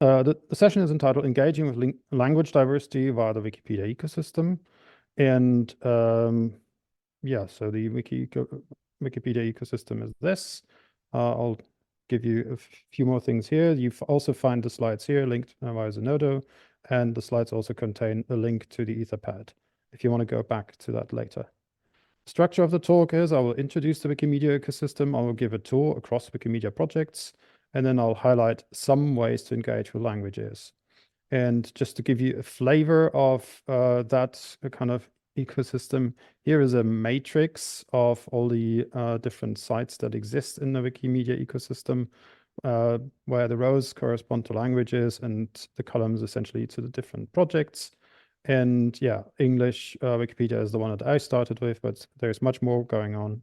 The session is entitled Engaging with Language Diversity via the Wikipedia Ecosystem. And yeah, so the Wikipedia ecosystem is this. I'll give you a few more things here. You also find the slides here linked via Zenodo, and the slides also contain a link to the Etherpad if you want to go back to that later. Structure of the talk is I will introduce the Wikimedia ecosystem. I will give a tour across Wikimedia projects, and then I'll highlight some ways to engage with languages. And just to give you a flavor of that kind of ecosystem, here is a matrix of all the different sites that exist in the Wikimedia ecosystem, where the rows correspond to languages and the columns essentially to the different projects. And yeah, English Wikipedia is the one that I started with, but there's much more going on.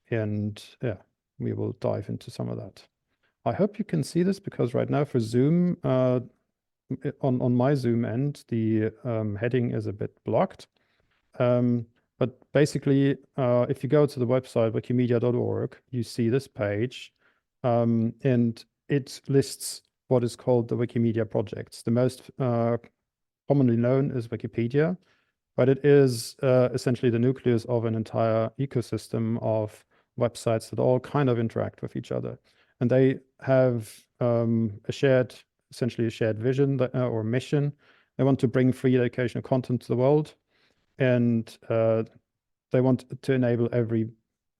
And yeah, we will dive into some of that. I hope you can see this, because right now for Zoom, on my Zoom end, the heading is a bit blocked. But basically, if you go to the website wikimedia.org, you see this page, and it lists what is called the Wikimedia projects. The most commonly known is Wikipedia, but it is essentially the nucleus of an entire ecosystem of websites that all kind of interact with each other. And they have essentially a shared vision that, or mission. They want to bring free educational content to the world, and they want to enable every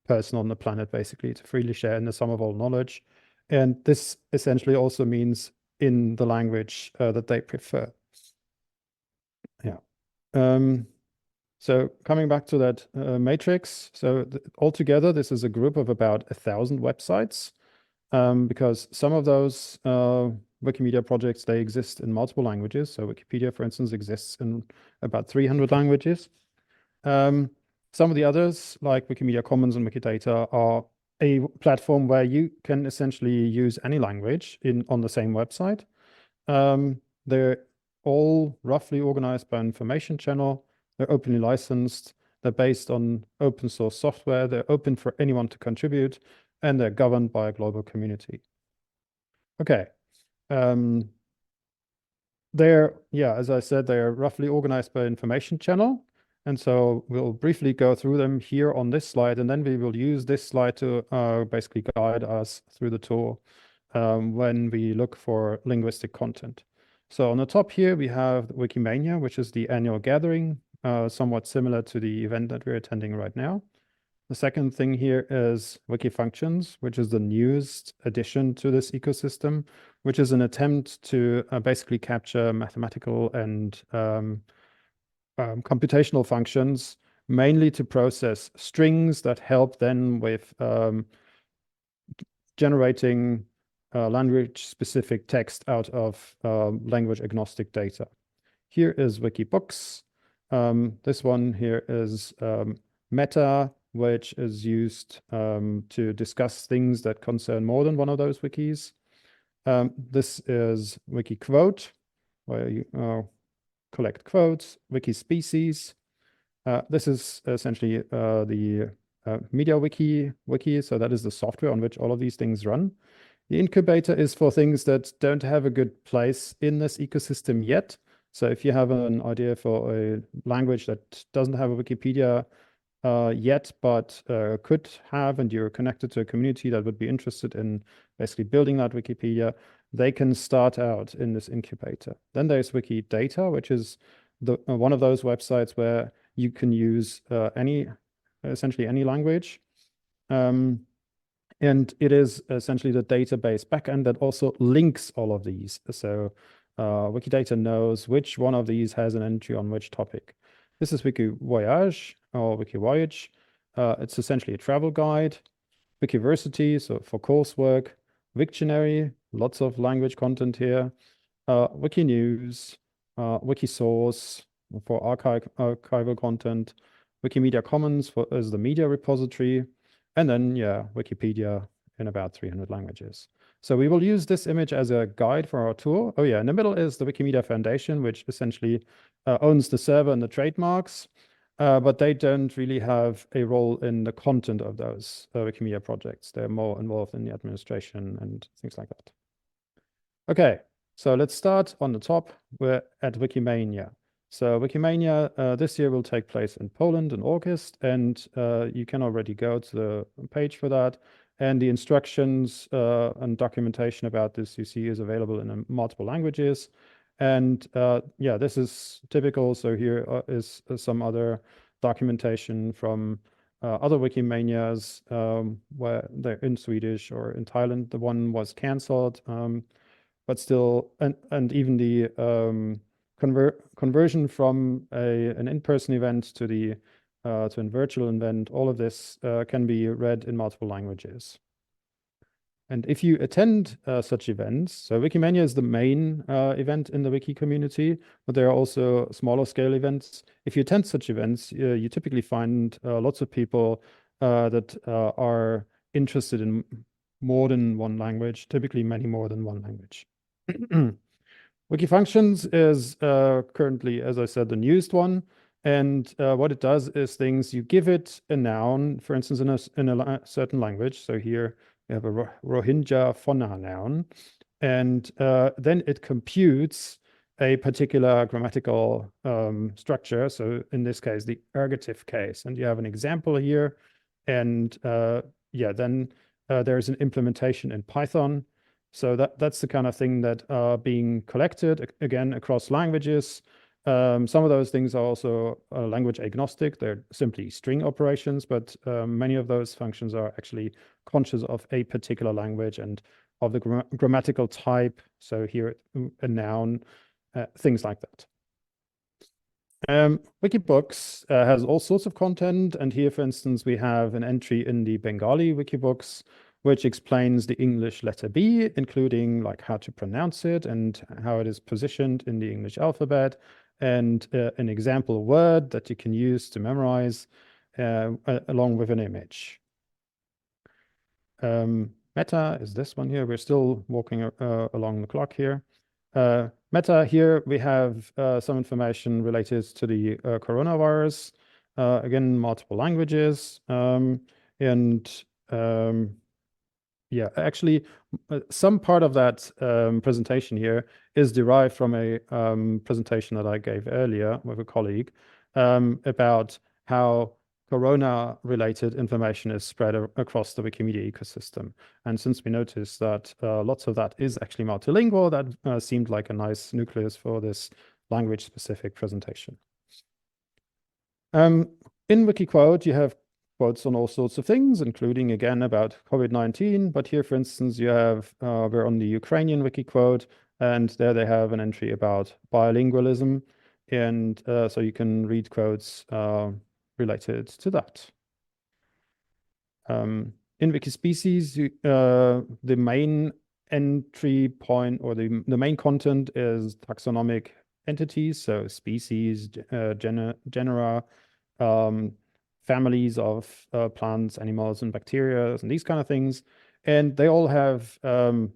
person on the planet basically to freely share in the sum of all knowledge. And this essentially also means in the language that they prefer. Yeah. So coming back to that matrix, so altogether, this is a group of about 1,000 websites, because some of those Wikimedia projects, they exist in multiple languages. So Wikipedia, for instance, exists in about 300 languages. Some of the others, like Wikimedia Commons and Wikidata, are a platform where you can essentially use any language on the same website. They're all roughly organized by information channel. They're openly licensed. They're based on open source software. They're open for anyone to contribute, and they're governed by a global community. Okay. Yeah, as I said, they're roughly organized by information channel. And so we'll briefly go through them here on this slide, and then we will use this slide to basically guide us through the tour when we look for linguistic content. So on the top here, we have Wikimania, which is the annual gathering, somewhat similar to the event that we're attending right now. The second thing here is Wikifunctions, which is the newest addition to this ecosystem, which is an attempt to basically capture mathematical and computational functions, mainly to process strings that help then with generating language-specific text out of language-agnostic data. Here is Wikibooks. This one here is Meta, which is used to discuss things that concern more than one of those wikis. This is Wikiquote, where you collect quotes. Wikispecies. This is essentially the MediaWiki, so that is the software on which all of these things run. The incubator is for things that don't have a good place in this ecosystem yet. So if you have an idea for a language that doesn't have a Wikipedia yet, but could have, and you're connected to a community that would be interested in basically building that Wikipedia, they can start out in this incubator. Then there's Wikidata, which is one of those websites where you can use essentially any language. And it is essentially the database backend that also links all of these. So Wikidata knows which one of these has an entry on which topic. This is Wikivoyage or Wikivoyage. It's essentially a travel guide. Wikiversity, so for coursework. Wiktionary, lots of language content here. Wikinews, Wikisource for archival content. Wikimedia Commons as the media repository. And then, yeah, Wikipedia in about 300 languages. So we will use this image as a guide for our tour. Oh yeah, in the middle is the Wikimedia Foundation, which essentially owns the server and the trademarks, but they don't really have a role in the content of those Wikimedia projects. They're more involved in the administration and things like that. Okay, So let's start on the top. We're at Wikimania. So Wikimania this year will take place in Poland in August, and you can already go to the page for that. And the instructions and documentation about this you see is available in multiple languages. And yeah, this is typical. So here is some other documentation from other Wikimanias where they're in Swedish or in Thailand. The one was canceled. But still, and even the conversion from an in-person event to a virtual event, all of this can be read in multiple languages. And if you attend such events, so Wikimania is the main event in the Wiki community, but there are also smaller scale events. If you attend such events, you typically find lots of people that are interested in more than one language, typically many more than one language. Wikifunctions is currently, as I said, the newest one. And what it does is things, you give it a noun, for instance, in a certain language. So here we have a Rohingya Fona noun. And then it computes a particular grammatical structure. So in this case, the ergative case. And you have an example here. And yeah, then there's an implementation in Python. So that's the kind of thing that are being collected, again, across languages. Some of those things are also language agnostic. They're simply string operations, but many of those functions are actually conscious of a particular language and of the grammatical type. So here, a noun, things like that. Wikibooks has all sorts of content. And here, for instance, we have an entry in the Bengali Wikibooks, which explains the English letter B, including like how to pronounce it and how it is positioned in the English alphabet, and an example word that you can use to memorize along with an image. Meta is this one here. We're still walking along the clock here. Meta, here we have some information related to the coronavirus, again, multiple languages, and yeah, actually, some part of that presentation here is derived from a presentation that I gave earlier with a colleague about how Corona-related information is spread across the Wikimedia ecosystem. And since we noticed that lots of that is actually multilingual, that seemed like a nice nucleus for this language-specific presentation. In WikiQuote, you have quotes on all sorts of things, including, again, about COVID-19. But here, for instance, you have, we're on the Ukrainian WikiQuote, and there they have an entry about bilingualism. And so you can read quotes related to that. In Wikispecies, the main entry point or the main content is taxonomic entities, so species, genera, families of plants, animals, and bacteria, and these kind of things. And they all have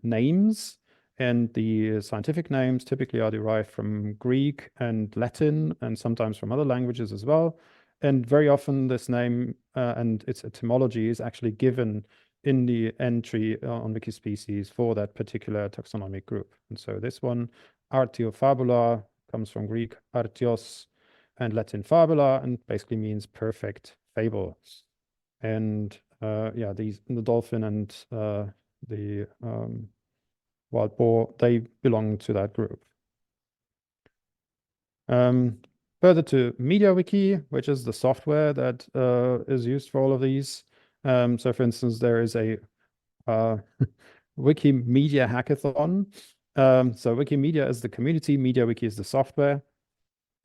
names, and the scientific names typically are derived from Greek and Latin, and sometimes from other languages as well. And very often this name and its etymology is actually given in the entry on Wikispecies for that particular taxonomic group. And so this one, Artiofabula, comes from Greek artios and Latin fabula, and basically means perfect fable. And yeah, the dolphin and the wild boar, they belong to that group. Further to MediaWiki, which is the software that is used for all of these. So for instance, there is a Wikimedia hackathon. So Wikimedia is the community, MediaWiki is the software.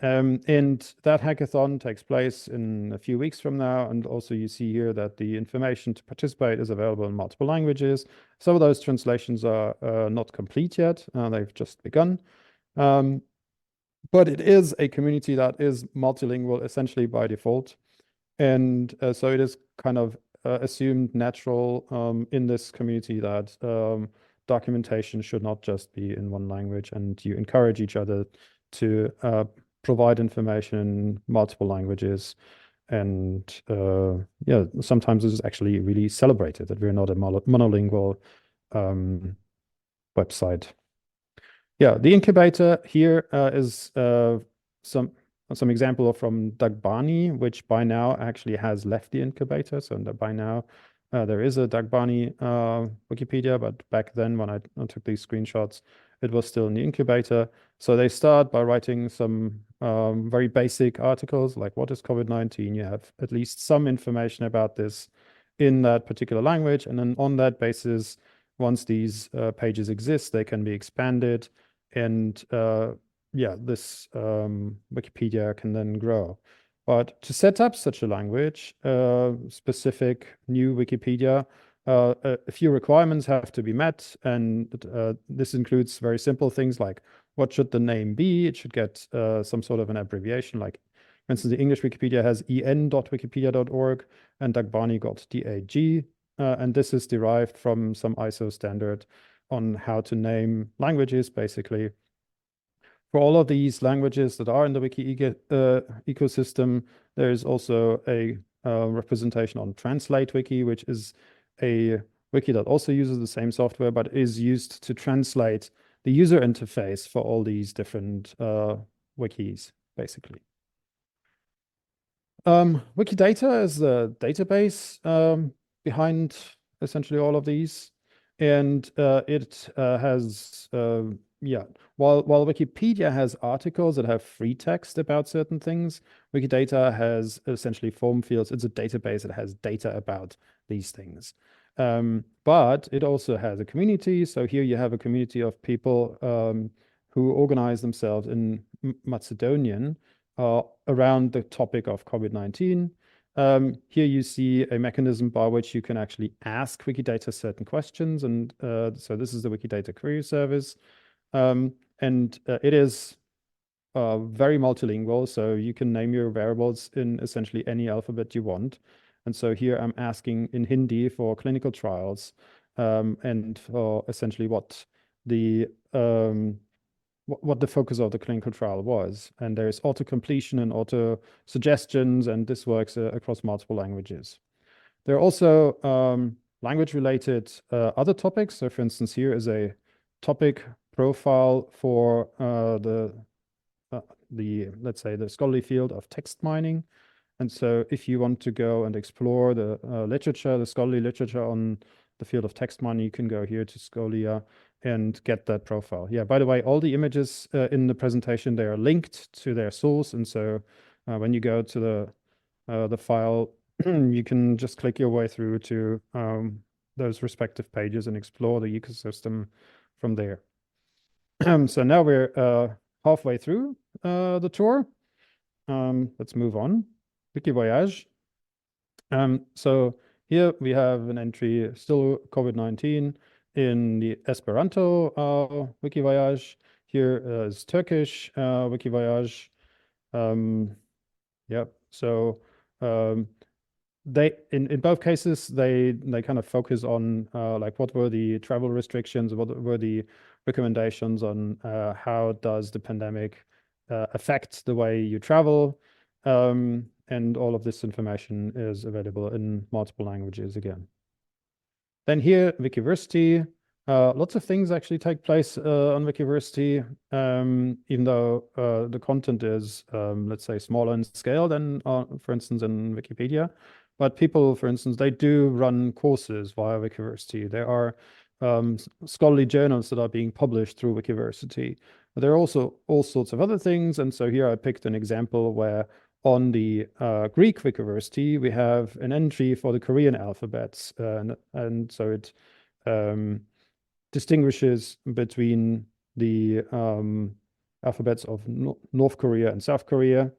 And that hackathon takes place in a few weeks from now. And also you see here that the information to participate is available in multiple languages. Some of those translations are not complete yet. They've just begun. But it is a community that is multilingual essentially by default. And so it is kind of assumed natural in this community that documentation should not just be in one language, and you encourage each other to provide information in multiple languages. And yeah, sometimes this is actually really celebrated that we're not a monolingual website. Yeah, the incubator here is some example from Dagbani, which by now actually has left the incubator. So by now there is a Dagbani Wikipedia, but back then when I took these screenshots, it was still in the incubator. So they start by writing some very basic articles like what is COVID-19? You have at least some information about this in that particular language. And then on that basis, once these pages exist, they can be expanded. And yeah, this Wikipedia can then grow. But to set up such a language, specific new Wikipedia, a few requirements have to be met. And this includes very simple things like what should the name be? It should get some sort of an abbreviation. Like, for instance, the English Wikipedia has en.wikipedia.org and Dagbani got DAG. And this is derived from some ISO standard on how to name languages, basically. For all of these languages that are in the Wiki ecosystem, there is also a representation on Translate Wiki, which is a wiki that also uses the same software, but is used to translate the user interface for all these different wikis, basically. Wikidata is the database behind essentially all of these. And it has, yeah, while Wikipedia has articles that have free text about certain things, Wikidata has essentially form fields. It's a database that has data about these things. But it also has a community. So here you have a community of people who organize themselves in Macedonian around the topic of COVID-19. Here you see a mechanism by which you can actually ask Wikidata certain questions. And so this is the Wikidata query service. And it is very multilingual. So you can name your variables in essentially any alphabet you want. And so here I'm asking in Hindi for clinical trials and for essentially what the focus of the clinical trial was. And there's auto completion and auto suggestions, and this works across multiple languages. There are also language related other topics. So for instance, here is a topic profile for let's say the scholarly field of text mining. And so if you want to go and explore the literature, the scholarly literature on the field of text mining, you can go here to Scholia and get that profile. Yeah, by the way, all the images in the presentation, they are linked to their source. And so when you go to the file, you can just click your way through to those respective pages and explore the ecosystem from there. So now we're halfway through the tour. Let's move on. Wiki Voyage. So here we have an entry, still COVID-19 in the Esperanto Wiki Voyage. Here is Turkish Wiki Voyage. Yeah, so they in both cases they kind of focus on like what were the travel restrictions, what were the recommendations on how does the pandemic affect the way you travel. And all of this information is available in multiple languages again. Then here, Wikiversity. Lots of things actually take place on Wikiversity, even though the content is, let's say, smaller in scale than, for instance, in Wikipedia. But people, for instance, they do run courses via Wikiversity. There are scholarly journals that are being published through Wikiversity. But there are also all sorts of other things. And so here I picked an example where on the Greek Wikiversity, we have an entry for the Korean alphabets. And so it distinguishes between the alphabets of North Korea and South Korea.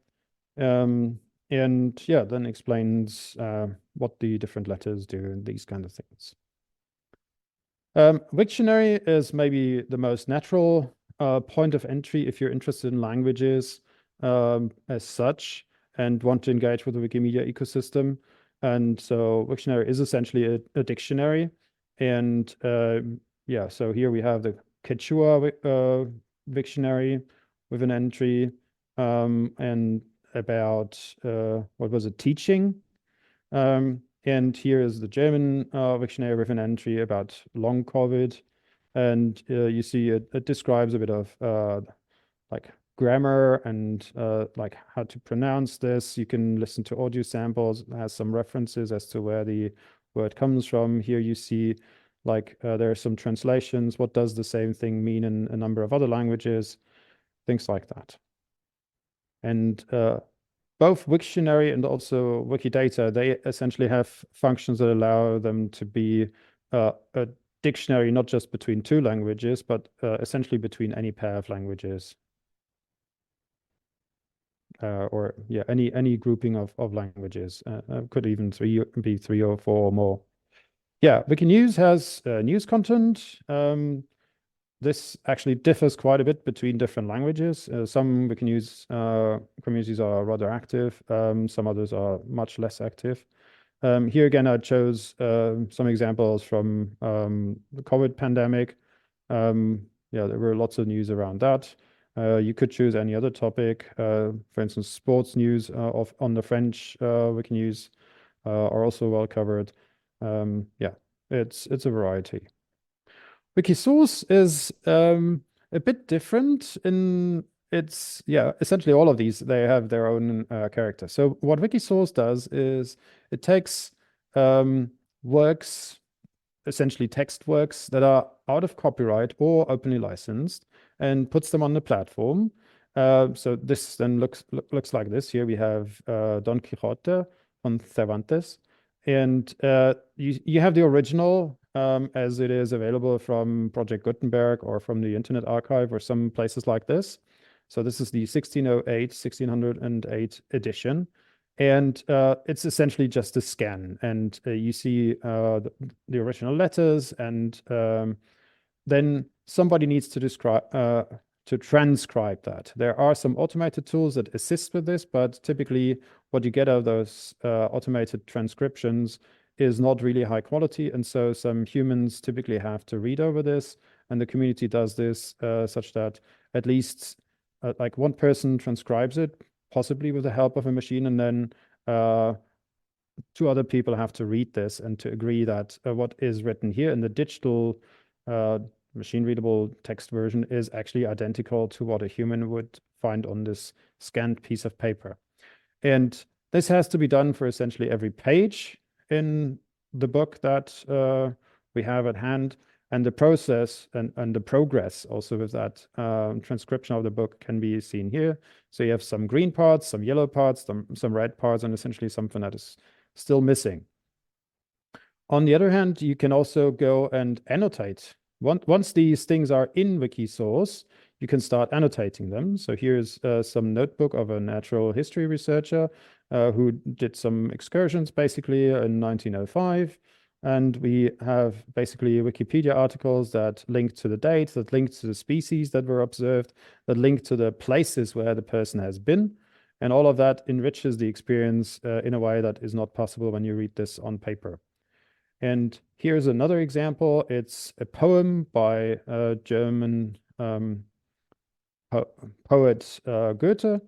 And yeah, then explains what the different letters do and these kind of things. Wiktionary is maybe the most natural point of entry if you're interested in languages as such and want to engage with the Wikimedia ecosystem. And so Wiktionary is essentially a dictionary. And yeah, so here we have the Quechua Wiktionary with an entry and about, what was it, teaching. And here is the German Wiktionary with an entry about long COVID. And you see it describes a bit of like grammar and like how to pronounce this. You can listen to audio samples. It has some references as to where the word comes from. Here you see like there are some translations. What does the same thing mean in a number of other languages? Things like that. And both Wiktionary and also Wikidata, they essentially have functions that allow them to be a dictionary, not just between two languages, but essentially between any pair of languages. Or yeah, any grouping of languages. Could even be three or four or more. Yeah, Wikinews has news content. This actually differs quite a bit between different languages. Some Wikinews communities are rather active. Some others are much less active. Here again, I chose some examples from the COVID pandemic. Yeah, there were lots of news around that. You could choose any other topic. For instance, sports news on the French Wikinews are also well covered. Yeah, it's a variety. Wikisource is a bit different in its, yeah, essentially all of these, they have their own character. So what Wikisource does is it takes works, essentially text works that are out of copyright or openly licensed and puts them on the platform. So this then looks like this. Here we have Don Quixote on Cervantes. And you have the original as it is available from Project Gutenberg or from the Internet Archive or some places like this. So this is the 1608 edition. And it's essentially just a scan. And you see the original letters, and then somebody needs to transcribe that. There are some automated tools that assist with this, but typically what you get out of those automated transcriptions is not really high quality. And so some humans typically have to read over this, and the community does this such that at least like one person transcribes it, possibly with the help of a machine, and then two other people have to read this and to agree that what is written here in the digital machine readable text version is actually identical to what a human would find on this scanned piece of paper. And this has to be done for essentially every page in the book that we have at hand. And the process and the progress also with that transcription of the book can be seen here. So you have some green parts, some yellow parts, some red parts, and essentially something that is still missing. On the other hand, you can also go and annotate. Once these things are in Wikisource, you can start annotating them. So here's some notebook of a natural history researcher who did some excursions basically in 1905. And we have basically Wikipedia articles that link to the date, that link to the species that were observed, that link to the places where the person has been. And all of that enriches the experience in a way that is not possible when you read this on paper. And here's another example. It's a poem by a German poet Goethe.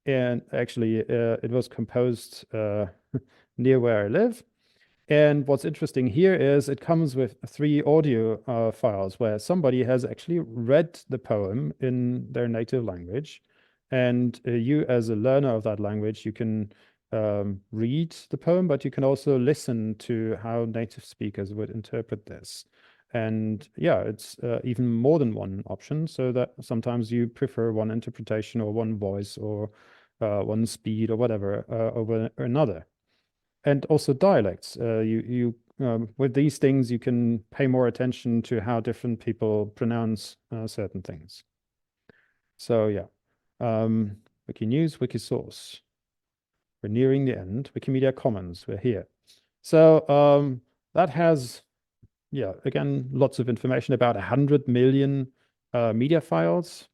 And actually, it was composed near where I live. And what's interesting here is it comes with 3 audio files where somebody has actually read the poem in their native language. And you, as a learner of that language, you can read the poem, but you can also listen to how native speakers would interpret this. And yeah, it's even more than one option, so that sometimes you prefer one interpretation or one voice or one speed or whatever over another. And also dialects. With these things, you can pay more attention to how different people pronounce certain things. So yeah, Wikinews, Wikisource. We're nearing the end. Wikimedia Commons, we're here. So that has, yeah, again, lots of information, about 100 million media files.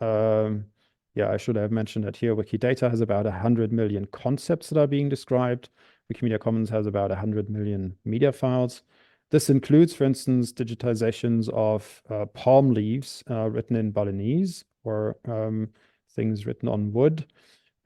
Yeah, I should have mentioned that here. Wikidata has about 100 million concepts that are being described. Wikimedia Commons has about 100 million media files. This includes, for instance, digitizations of palm leaves written in Balinese, or things written on wood.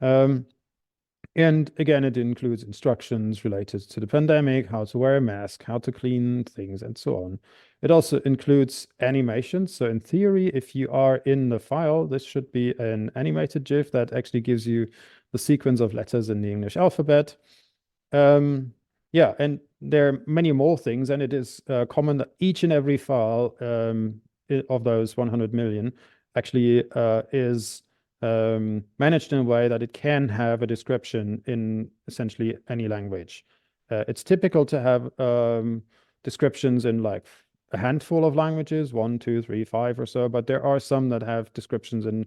And again, it includes instructions related to the pandemic, how to wear a mask, how to clean things, and so on. It also includes animations. So in theory, if you are in the file, this should be an animated GIF that actually gives you the sequence of letters in the English alphabet. Yeah, and there are many more things, and it is common that each and every file of those 100 million actually is managed in a way that it can have a description in essentially any language. It's typical to have descriptions in like a handful of languages, 1, 2, 3, 5 or so, but there are some that have descriptions in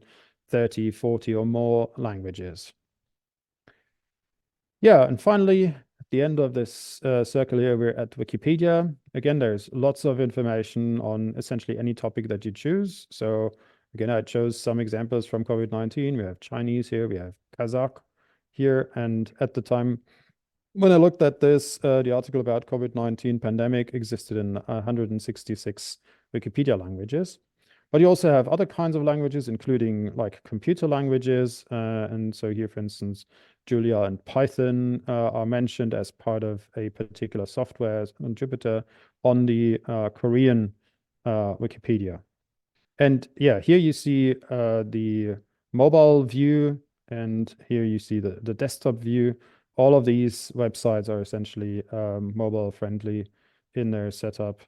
30, 40 or more languages. Yeah, and finally, at the end of this circle here, we're at Wikipedia. Again, there's lots of information on essentially any topic that you choose. So again, I chose some examples from COVID-19. We have Chinese here, we have Kazakh here. And at the time when I looked at this, the article about COVID-19 pandemic existed in 166 Wikipedia languages. But you also have other kinds of languages, including like computer languages. And so here, for instance, Julia and Python are mentioned as part of a particular software on Jupyter on the Korean Wikipedia. And yeah, here you see the mobile view, and here you see the desktop view. All of these websites are essentially mobile friendly in their setup.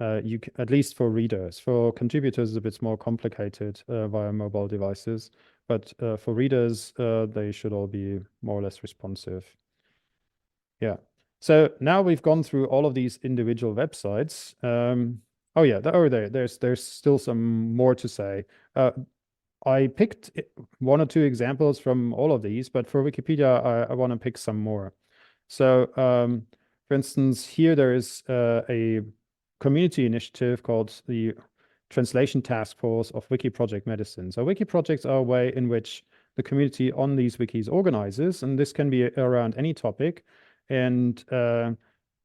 At least for readers. For contributors, it's a bit more complicated via mobile devices, but for readers, they should all be more or less responsive. Yeah. So now we've gone through all of these individual websites. Oh yeah, there's still some more to say. I picked one or two examples from all of these, but for Wikipedia, I want to pick some more. So, for instance, here there is a community initiative called the Translation Task Force of Wiki Project Medicine. So wiki projects are a way in which the community on these wikis organizes, and this can be around any topic. And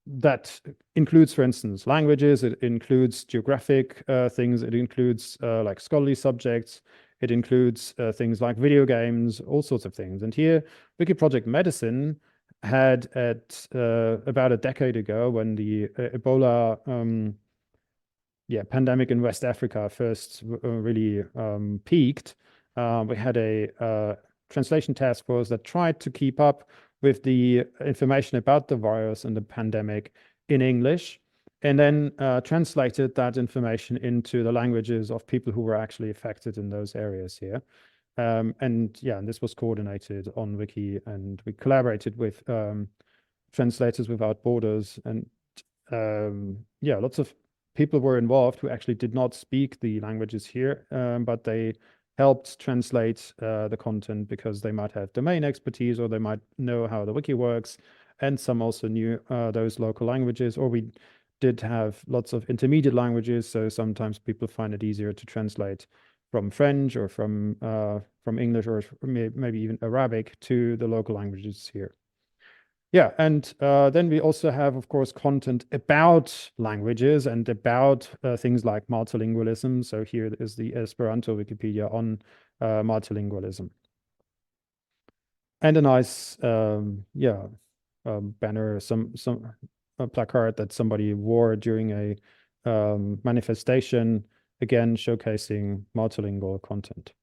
that includes, for instance, languages, it includes geographic things, it includes like scholarly subjects, it includes things like video games, all sorts of things. And here, Wiki Project Medicine had at about a decade ago, when the Ebola pandemic in West Africa first really peaked, we had a translation task force that tried to keep up with the information about the virus and the pandemic in English, and then translated that information into the languages of people who were actually affected in those areas here. And this was coordinated on Wiki, and we collaborated with Translators Without Borders, and lots of people were involved who actually did not speak the languages here, but they helped translate the content because they might have domain expertise, or they might know how the wiki works, and some also knew those local languages, or we did have lots of intermediate languages, so sometimes people find it easier to translate from French or from English, or maybe even Arabic to the local languages here. Yeah, and then we also have, of course, content about languages and about things like multilingualism. So here is the Esperanto Wikipedia on multilingualism. And a nice, banner, a placard that somebody wore during a manifestation, again, showcasing multilingual content.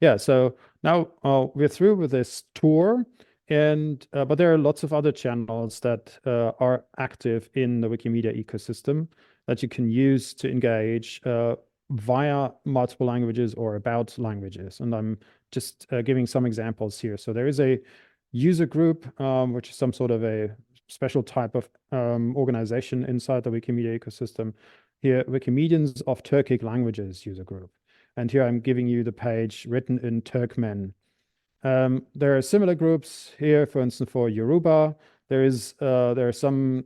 Yeah, so now we're through with this tour. And but there are lots of other channels that are active in the Wikimedia ecosystem that you can use to engage via multiple languages or about languages. And I'm just giving some examples here. So there is a user group, which is some sort of a special type of organization inside the Wikimedia ecosystem. Here, Wikimedians of Turkic Languages user group. And here I'm giving you the page written in Turkmen. There are similar groups here, for instance, for Yoruba. There are some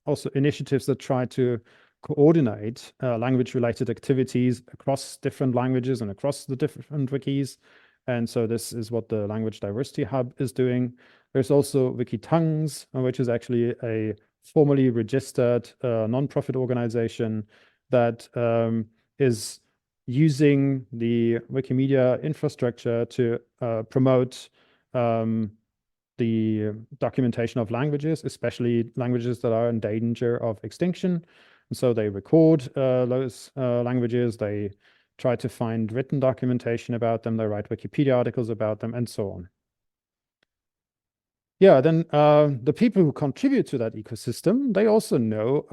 also initiatives that try to coordinate language-related activities across different languages and across the different wikis. And so this is what the Language Diversity Hub is doing. There's also WikiTongues, which is actually a formally registered nonprofit organization that is using the Wikimedia infrastructure to promote the documentation of languages, especially languages that are in danger of extinction. And so they record those languages, they try to find written documentation about them, they write Wikipedia articles about them, and so on. Yeah, then the people who contribute to that ecosystem, they also know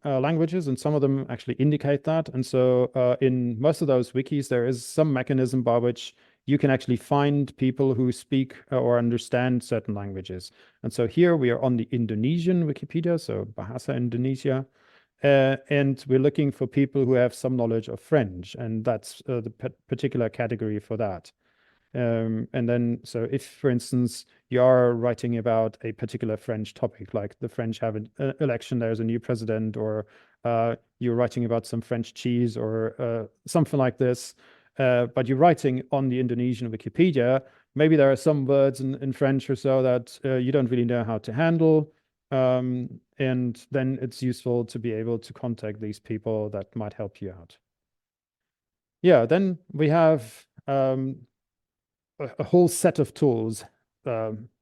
languages, and some of them actually indicate that. And so in most of those wikis, there is some mechanism by which you can actually find people who speak or understand certain languages. And so here we are on the Indonesian Wikipedia, so Bahasa Indonesia. And we're looking for people who have some knowledge of French, and that's the particular category for that. And then, so if, for instance, you are writing about a particular French topic, like the French have an election, there's a new president, or you're writing about some French cheese or something like this, but you're writing on the Indonesian Wikipedia, maybe there are some words in French or so that you don't really know how to handle. And then it's useful to be able to contact these people that might help you out. Yeah, then we have a whole set of tools,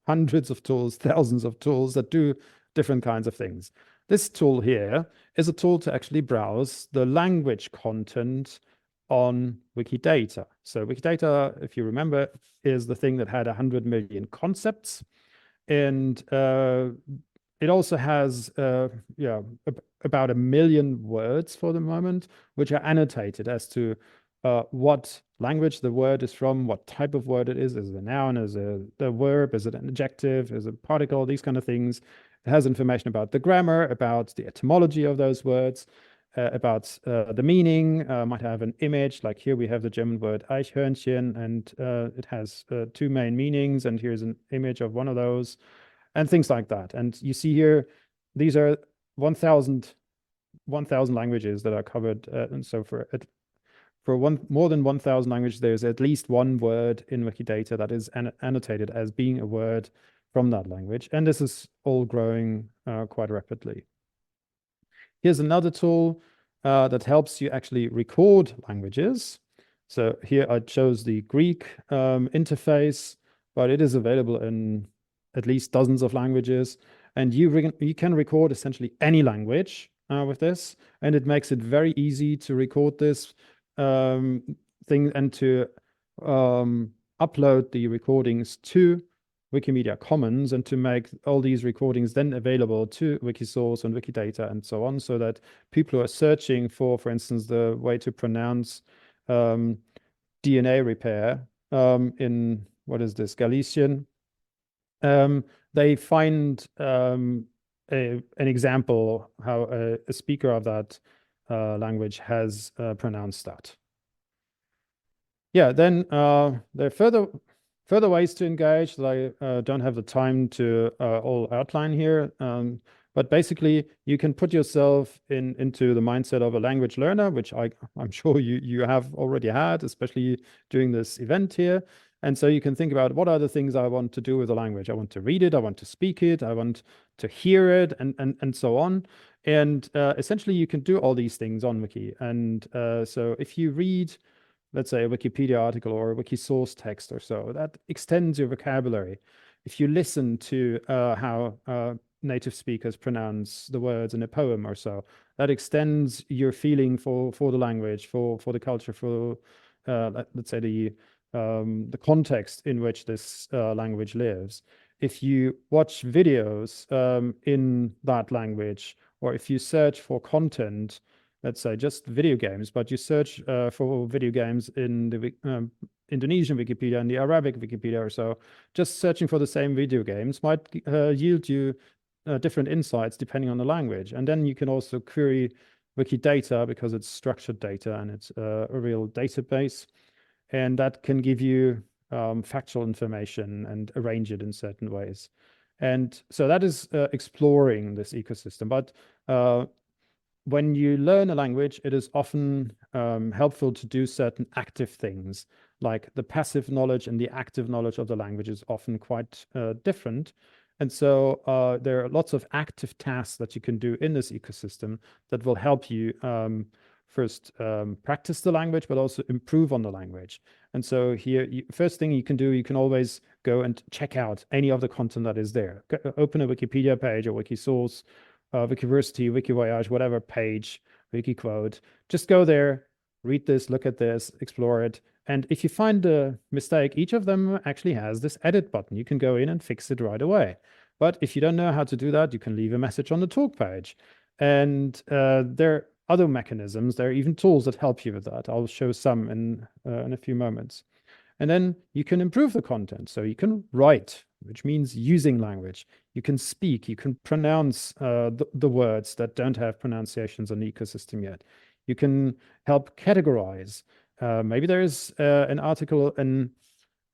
hundreds of tools, thousands of tools that do different kinds of things. This tool here is a tool to actually browse the language content on Wikidata. So Wikidata, if you remember, is the thing that had 100 million concepts. And it also has about 1 million words for the moment, which are annotated as to what language the word is from, what type of word it is it a noun, is it a verb, is it an adjective, is it a particle, these kind of things. It has information about the grammar, about the etymology of those words, about the meaning, might have an image, like here we have the German word Eichhörnchen, and it has 2 main meanings, and here's an image of one of those, and things like that. And you see here, these are 1,000 languages that are covered, and so for more than 1,000 languages, there's at least one word in Wikidata that is annotated as being a word from that language. And this is all growing quite rapidly. Here's another tool that helps you actually record languages. So here I chose the Greek interface, but it is available in at least dozens of languages. And you can record essentially any language with this. And it makes it very easy to record this thing and to upload the recordings to Wikimedia Commons, and to make all these recordings then available to Wikisource and Wikidata and so on, so that people who are searching for instance, the way to pronounce DNA repair in, what is this, Galician, they find an example how a speaker of that language has pronounced that. Yeah, then there are further ways to engage that I don't have the time to all outline here. But basically, you can put yourself into the mindset of a language learner, which I'm sure you have already had, especially during this event here. And so you can think about, what are the things I want to do with the language? I want to read it, I want to speak it, I want to hear it, and so on. And essentially, you can do all these things on Wiki. And so if you read, let's say, a Wikipedia article or a Wikisource text or so, that extends your vocabulary. If you listen to how native speakers pronounce the words in a poem or so, that extends your feeling for the language, for the culture, for let's say the context in which this language lives. If you watch videos in that language, or if you search for content, let's say just video games, but you search for video games in the Indonesian Wikipedia and the Arabic Wikipedia or so, just searching for the same video games might yield you different insights depending on the language. And then you can also query Wikidata, because it's structured data and it's a real database. And that can give you factual information and arrange it in certain ways. And so that is exploring this ecosystem. But when you learn a language, it is often helpful to do certain active things, like the passive knowledge and the active knowledge of the language is often quite different. And so there are lots of active tasks that you can do in this ecosystem that will help you first practice the language, but also improve on the language. And so here, first thing you can do, you can always go and check out any of the content that is there. Open a Wikipedia page or Wikisource, Wikiversity, Wikivoyage, whatever page, Wikiquote. Just go there, read this, look at this, explore it. And if you find a mistake, each of them actually has this edit button. You can go in and fix it right away. But if you don't know how to do that, you can leave a message on the talk page. And there are other mechanisms. There are even tools that help you with that. I'll show some in a few moments. And then you can improve the content. So you can write, which means using language. You can speak, you can pronounce the words that don't have pronunciations on the ecosystem yet. You can help categorize. Maybe there is an article in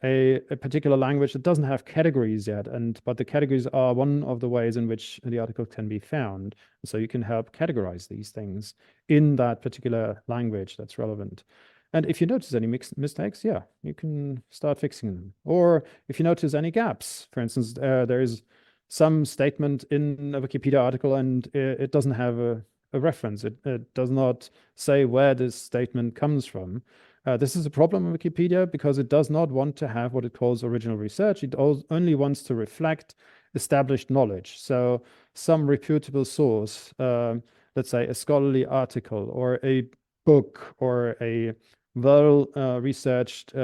a particular language that doesn't have categories yet, but the categories are one of the ways in which the article can be found. So you can help categorize these things in that particular language that's relevant. And if you notice any mistakes, yeah, you can start fixing them. Or if you notice any gaps, for instance, there is some statement in a Wikipedia article and it doesn't have a reference. It does not say where this statement comes from. This is a problem in Wikipedia because it does not want to have what it calls original research. It only wants to reflect established knowledge. So some reputable source, let's say a scholarly article or a book or a well-researched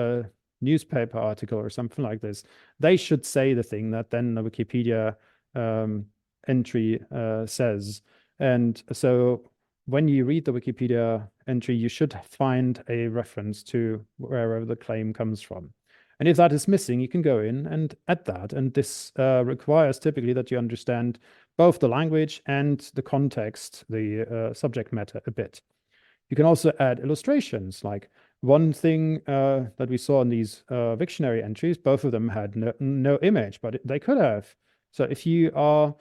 newspaper article or something like this, they should say the thing that then the Wikipedia entry says. And so when you read the Wikipedia entry, you should find a reference to wherever the claim comes from. And if that is missing, you can go in and add that. And this requires typically that you understand both the language and the context, the subject matter a bit. You can also add illustrations. Like one thing that we saw in these Wiktionary entries, both of them had no image, but they could have. So if you are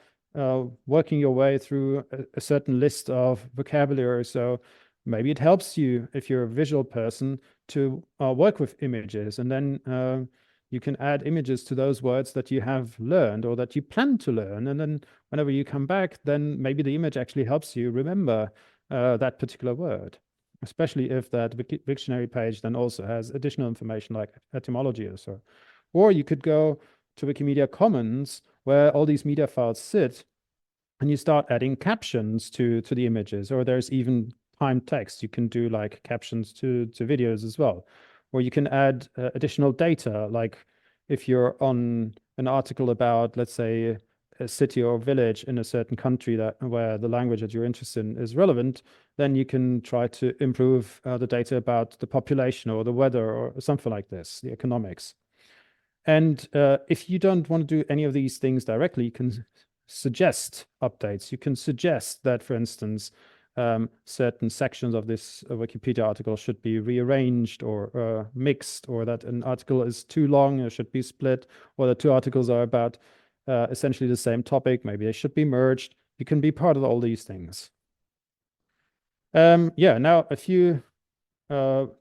working your way through a certain list of vocabulary, so maybe it helps you, if you're a visual person, to work with images, and then you can add images to those words that you have learned or that you plan to learn. And then whenever you come back, then maybe the image actually helps you remember that particular word, especially if that Wiktionary page then also has additional information like etymology or so. Or you could go to Wikimedia Commons, where all these media files sit, and you start adding captions to the images, or there's even timed text. You can do like captions to videos as well. Or you can add additional data, like if you're on an article about, let's say, a city or village in a certain country where the language that you're interested in is relevant, then you can try to improve the data about the population or the weather or something like this, the economics. And if you don't want to do any of these things directly, you can suggest updates. You can suggest that, for instance, certain sections of this Wikipedia article should be rearranged or mixed, or that an article is too long, it should be split, or the two articles are about essentially the same topic, maybe they should be merged. You can be part of all these things. Yeah, now a few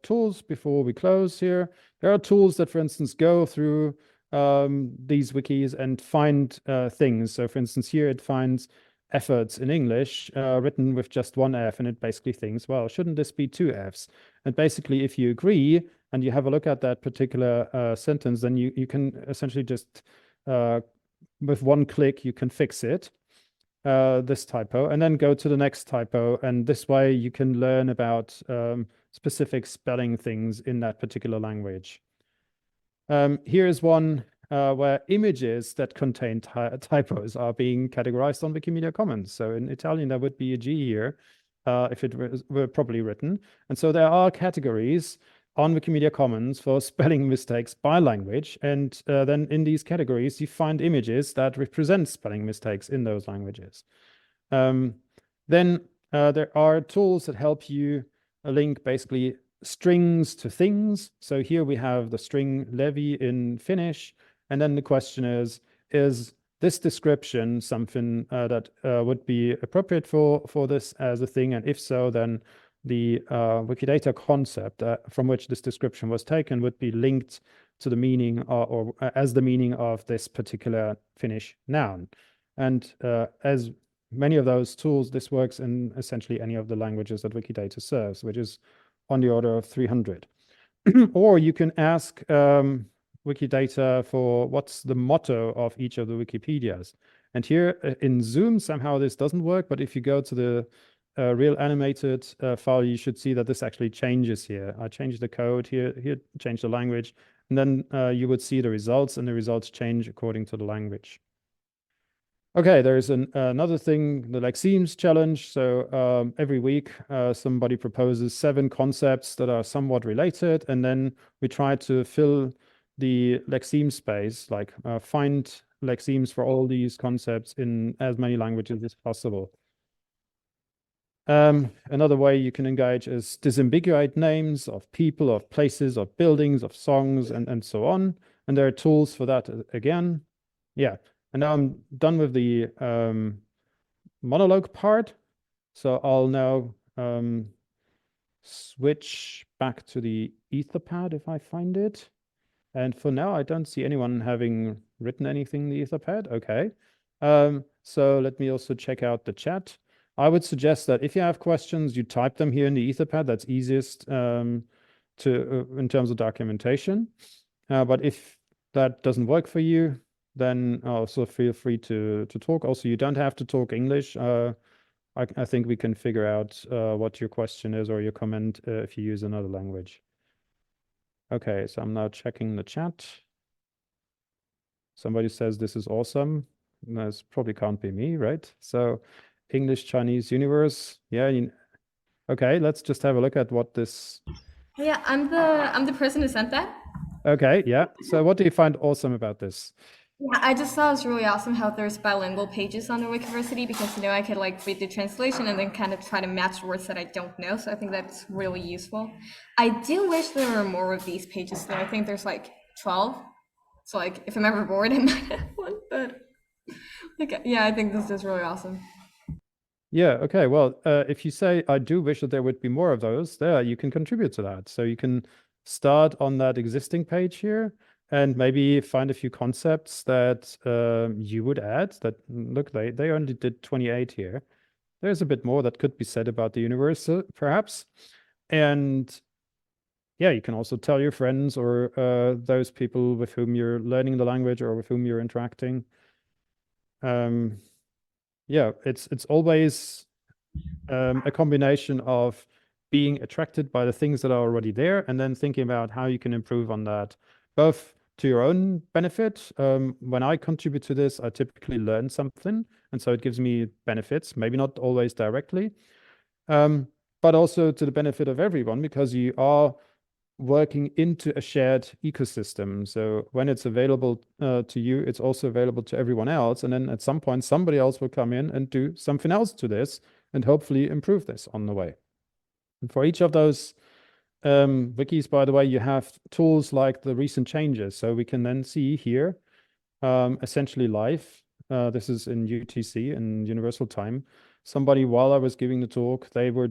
tools before we close here. There are tools that, for instance, go through these wikis and find things. So for instance, here it finds efforts in English written with just one F, and it basically thinks, well, shouldn't this be two Fs? And basically, if you agree and you have a look at that particular sentence, then you can essentially just, with one click, you can fix it, this typo, and then go to the next typo. And this way you can learn about specific spelling things in that particular language. Here is one where images that contain typos are being categorized on Wikimedia Commons. So in Italian, there would be a G here if it were properly written. And so there are categories on Wikimedia Commons for spelling mistakes by language. And then in these categories, you find images that represent spelling mistakes in those languages. Then there are tools that help you link basically strings to things. So here we have the string Levi in Finnish. And then the question is this description something that would be appropriate for this as a thing? And if so, then the Wikidata concept from which this description was taken would be linked to the meaning or as the meaning of this particular Finnish noun. And as many of those tools, this works in essentially any of the languages that Wikidata serves, which is on the order of 300. Or you can ask Wikidata for what's the motto of each of the Wikipedias. And here in Zoom, somehow this doesn't work, but if you go to the real animated file, you should see that this actually changes here. I changed the code here, change the language, and then you would see the results, and the results change according to the language. Okay, there's another thing, the Lexemes challenge. So every week, somebody proposes 7 concepts that are somewhat related, and then we try to fill the Lexeme space, like find Lexemes for all these concepts in as many languages as possible. Another way you can engage is disambiguate names of people, of places, of buildings, of songs, and so on. And there are tools for that again. Yeah. And now I'm done with the monologue part. So I'll now switch back to the Etherpad if I find it. And for now, I don't see anyone having written anything in the Etherpad. Okay. So let me also check out the chat. I would suggest that if you have questions, you type them here in the Etherpad. That's easiest in terms of documentation. But if that doesn't work for you, then also feel free to talk. Also, you don't have to talk English. I think we can figure out what your question is or your comment if you use another language. Okay, so I'm now checking the chat. Somebody says this is awesome. This probably can't be me, right? So English Chinese universe. Yeah. Okay, let's just have a look at what this. Yeah, I'm the person who sent that. Okay, yeah. So what do you find awesome about this? Yeah, I just thought it was really awesome how there's bilingual pages on the Wikiversity because I could like read the translation and then kind of try to match words that I don't know. So I think that's really useful. I do wish there were more of these pages though. I think there's like 12. So like if I'm ever bored, I might have one. But like yeah, I think this is really awesome. Yeah, okay. Well, if you say, I do wish that there would be more of those, there you can contribute to that. So you can start on that existing page here and maybe find a few concepts that you would add that, look, they only did 28 here. There's a bit more that could be said about the universe, perhaps. And yeah, you can also tell your friends or those people with whom you're learning the language or with whom you're interacting. Yeah, it's always a combination of being attracted by the things that are already there and then thinking about how you can improve on that, both to your own benefit. When I contribute to this, I typically learn something, and so it gives me benefits, maybe not always directly, but also to the benefit of everyone because you are working into a shared ecosystem. So when it's available to you, it's also available to everyone else. And then at some point, somebody else will come in and do something else to this and hopefully improve this on the way. And for each of those wikis, by the way, you have tools like the recent changes. So we can then see here, essentially live. This is in UTC, in Universal Time. Somebody, while I was giving the talk, they were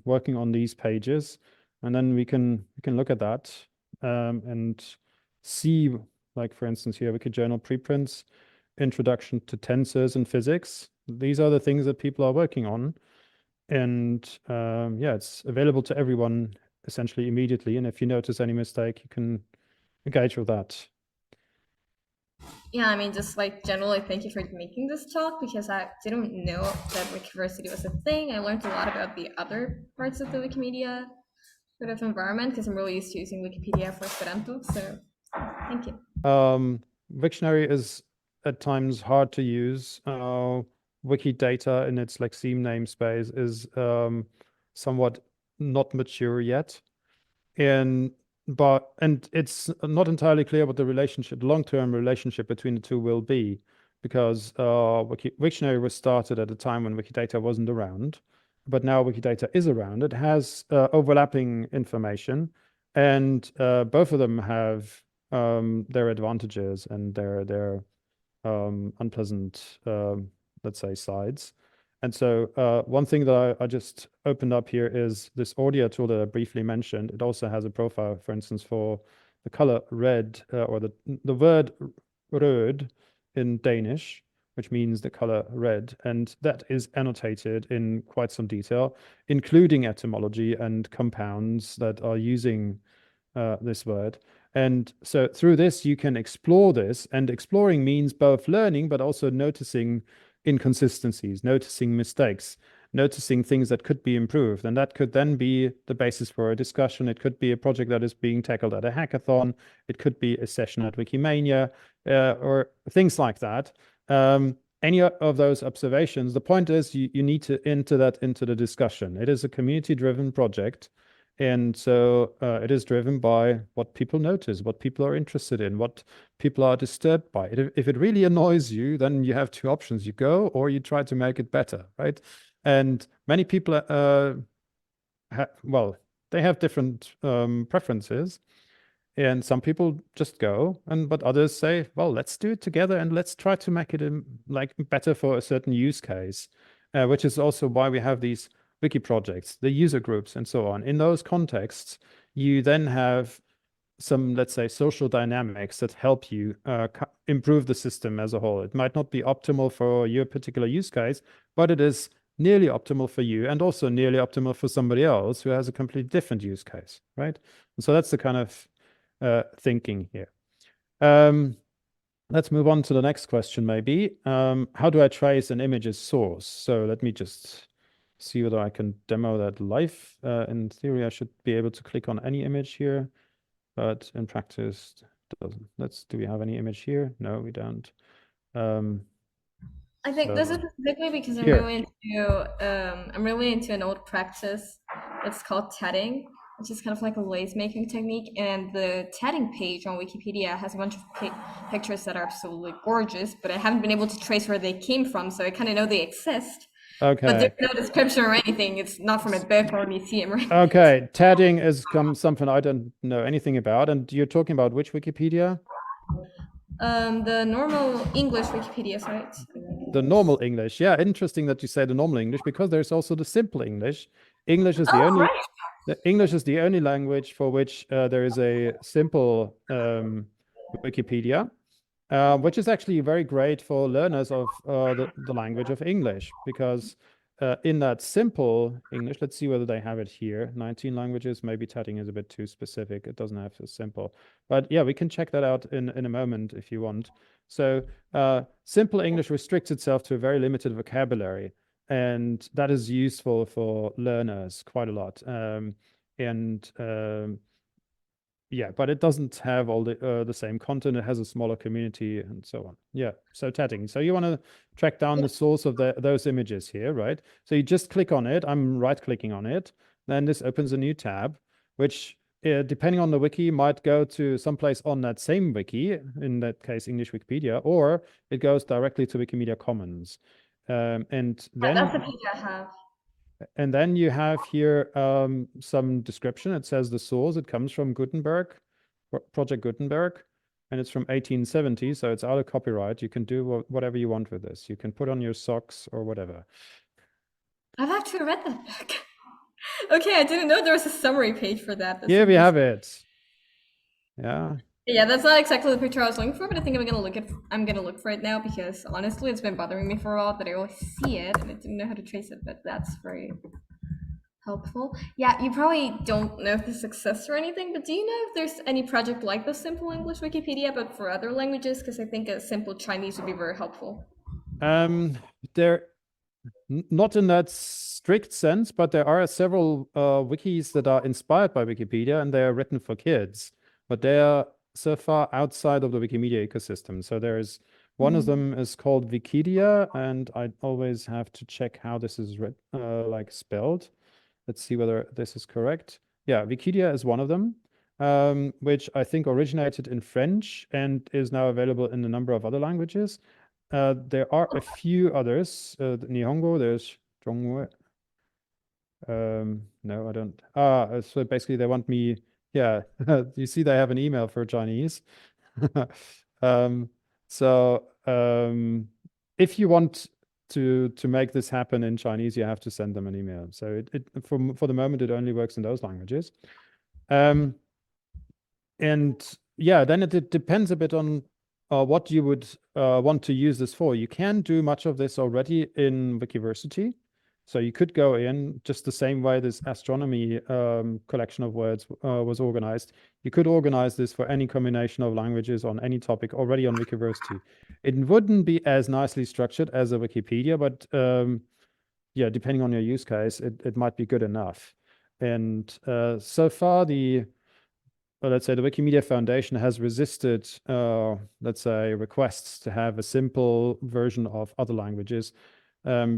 working on these pages. And then we can look at that and see, like, for instance, here, Wikijournal preprints, Introduction to Tensors and Physics. These are the things that people are working on. And yeah, it's available to everyone essentially immediately. And if you notice any mistake, you can engage with that. Yeah, I mean, just like generally, thank you for making this talk because I didn't know that Wikiversity was a thing. I learned a lot about the other parts of the Wikimedia sort of environment because I'm really used to using Wikipedia for Esperanto. So thank you. Wiktionary is at times hard to use. Wikidata in its Lexeme namespace is somewhat not mature yet. And it's not entirely clear what the long-term relationship between the two will be, because Wiktionary was started at a time when Wikidata wasn't around, but now Wikidata is around. It has overlapping information, and both of them have their advantages and their unpleasant, let's say, sides. And so one thing that I just opened up here is this audio tool that I briefly mentioned. It also has a profile, for instance, for the color red or the word rød in Danish, which means the color red. And that is annotated in quite some detail, including etymology and compounds that are using this word. And so through this, you can explore this, and exploring means both learning, but also noticing inconsistencies, noticing mistakes, noticing things that could be improved. And that could then be the basis for a discussion. It could be a project that is being tackled at a hackathon. It could be a session at Wikimania, or things like that. Any of those observations, the point is you need to enter that into the discussion. It is a community-driven project. And so it is driven by what people notice, what people are interested in, what people are disturbed by. If it really annoys you, then you have two options. You go or you try to make it better, right? And many people, well, they have different preferences. And some people just go, but others say, well, let's do it together and let's try to make it like better for a certain use case, which is also why we have these wiki projects, the user groups, and so on. In those contexts, you then have some, let's say, social dynamics that help you improve the system as a whole. It might not be optimal for your particular use case, but it is nearly optimal for you and also nearly optimal for somebody else who has a completely different use case, right? And so that's the kind of thinking here. Let's move on to the next question, maybe. How do I trace an image's source? So let me just see whether I can demo that live. In theory, I should be able to click on any image here, but in practice, it doesn't. Do we have any image here? No, we don't. I think this is specifically because I'm really into an old practice. It's called tedding, which is kind of like a lace making technique. And the tedding page on Wikipedia has a bunch of pictures that are absolutely gorgeous, but I haven't been able to trace where they came from, so I kind of know they exist. Okay. But there's no description or anything. It's not from a book or a museum or anything. Okay, tedding is something I don't know anything about. And you're talking about which Wikipedia? The normal English Wikipedia site. The normal English. Yeah, interesting that you say the normal English, because there's also the simple English. English is the only right. The English is the only language for which there is a simple Wikipedia, which is actually very great for learners of the language of English, because in that simple English, let's see whether they have it here. 19 languages, maybe tedding is a bit too specific. It doesn't have a simple. But yeah, we can check that out in a moment if you want. So simple English restricts itself to a very limited vocabulary. And that is useful for learners quite a lot. Yeah, but it doesn't have all the same content. It has a smaller community and so on. Yeah, so tedding. So you want to track down the source of those images here, right? So you just click on it. I'm right-clicking on it. Then this opens a new tab, which depending on the wiki might go to someplace on that same wiki, in that case, English Wikipedia, or it goes directly to Wikimedia Commons. And then that's the page I have. And then you have here some description. It says the source. It comes from Gutenberg, Project Gutenberg, and it's from 1870, so it's out of copyright. You can do whatever you want with this. You can put on your socks or whatever. I've actually read that book. Okay, I didn't know there was a summary page for that. Here we have it. Yeah. Yeah, that's not exactly the picture I was looking for, but I think I'm gonna look for it now, because honestly, it's been bothering me for a while that I always see it and I didn't know how to trace it. But that's very helpful. Yeah, you probably don't know if this exists or anything, but do you know if there's any project like the Simple English Wikipedia, but for other languages? Because I think a simple Chinese would be very helpful. There, not in that strict sense, but there are several wikis that are inspired by Wikipedia, and they are written for kids, but they are so far outside of the Wikimedia ecosystem. So there's one of them is called Wikidia, and I always have to check how this is like spelled. Let's see whether this is correct. Yeah, Wikidia is one of them, which I think originated in French and is now available in a number of other languages. There are a few others. Nihongo, there's Zhonghui. No, I don't. So basically they want me. Yeah, you see they have an email for Chinese. If you want to make this happen in Chinese, you have to send them an email. So for the moment, it only works in those languages. And yeah, then it depends a bit on what you would want to use this for. You can do much of this already in Wikiversity. So you could go in just the same way this astronomy collection of words was organized. You could organize this for any combination of languages on any topic already on Wikiversity. It wouldn't be as nicely structured as a Wikipedia, but yeah, depending on your use case, it might be good enough. And so far, let's say the Wikimedia Foundation has resisted, let's say, requests to have a simple version of other languages,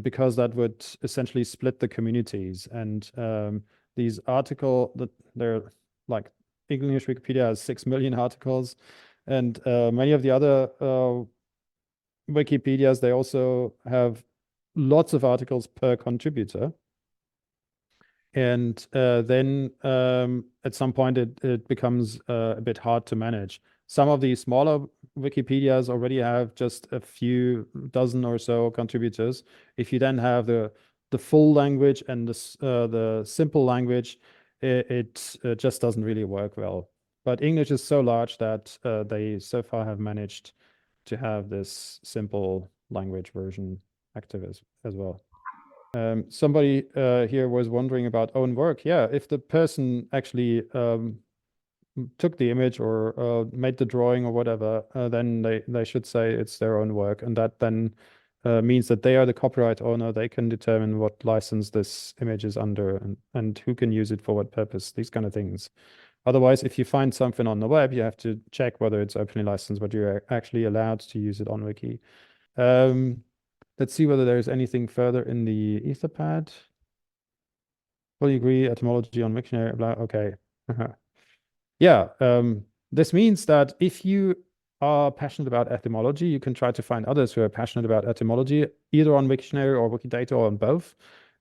because that would essentially split the communities. And these articles, that they're like, English Wikipedia has 6 million articles, and many of the other Wikipedias, they also have lots of articles per contributor. And then at some point it becomes a bit hard to manage. Some of the smaller Wikipedias already have just a few dozen or so contributors. If you then have the full language and the simple language, it just doesn't really work well. But English is so large that they so far have managed to have this simple language version active as well. Somebody here was wondering about own work. Yeah, if the person actually took the image or made the drawing or whatever, then they should say it's their own work, and that then means that they are the copyright owner. They can determine what license this image is under and who can use it for what purpose, these kind of things. Otherwise, if you find something on the web, you have to check whether it's openly licensed, but you're actually allowed to use it on Wiki. Let's see whether there's anything further in the Etherpad. Fully agree, etymology on Wiktionary, blah, okay. Yeah, this means that if you are passionate about etymology, you can try to find others who are passionate about etymology, either on Wiktionary or Wikidata or on both,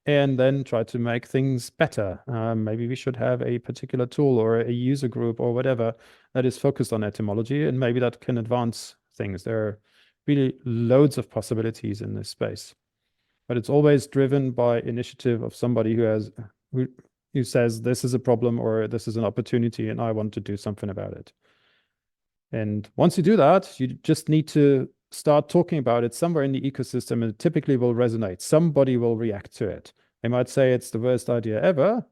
and then try to make things better. Maybe we should have a particular tool or a user group or whatever that is focused on etymology, and maybe that can advance things. There are really loads of possibilities in this space, but it's always driven by initiative of somebody who says this is a problem or this is an opportunity and I want to do something about it. And once you do that, you just need to start talking about it somewhere in the ecosystem, and it typically will resonate. Somebody will react to it. They might say it's the worst idea ever,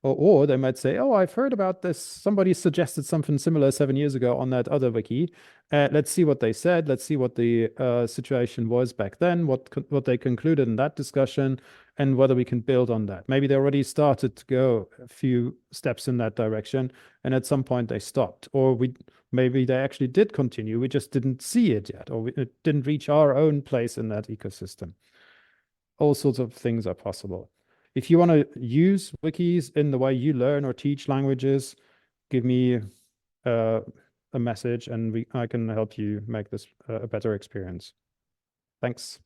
or they might say, oh, I've heard about this. Somebody suggested something similar 7 years ago on that other wiki. Let's see what they said. Let's see what the situation was back then, what they concluded in that discussion, and whether we can build on that. Maybe they already started to go a few steps in that direction, and at some point they stopped. Or maybe they actually did continue. We just didn't see it yet, or it didn't reach our own place in that ecosystem. All sorts of things are possible. If you want to use wikis in the way you learn or teach languages, give me a message and I can help you make this a better experience. Thanks.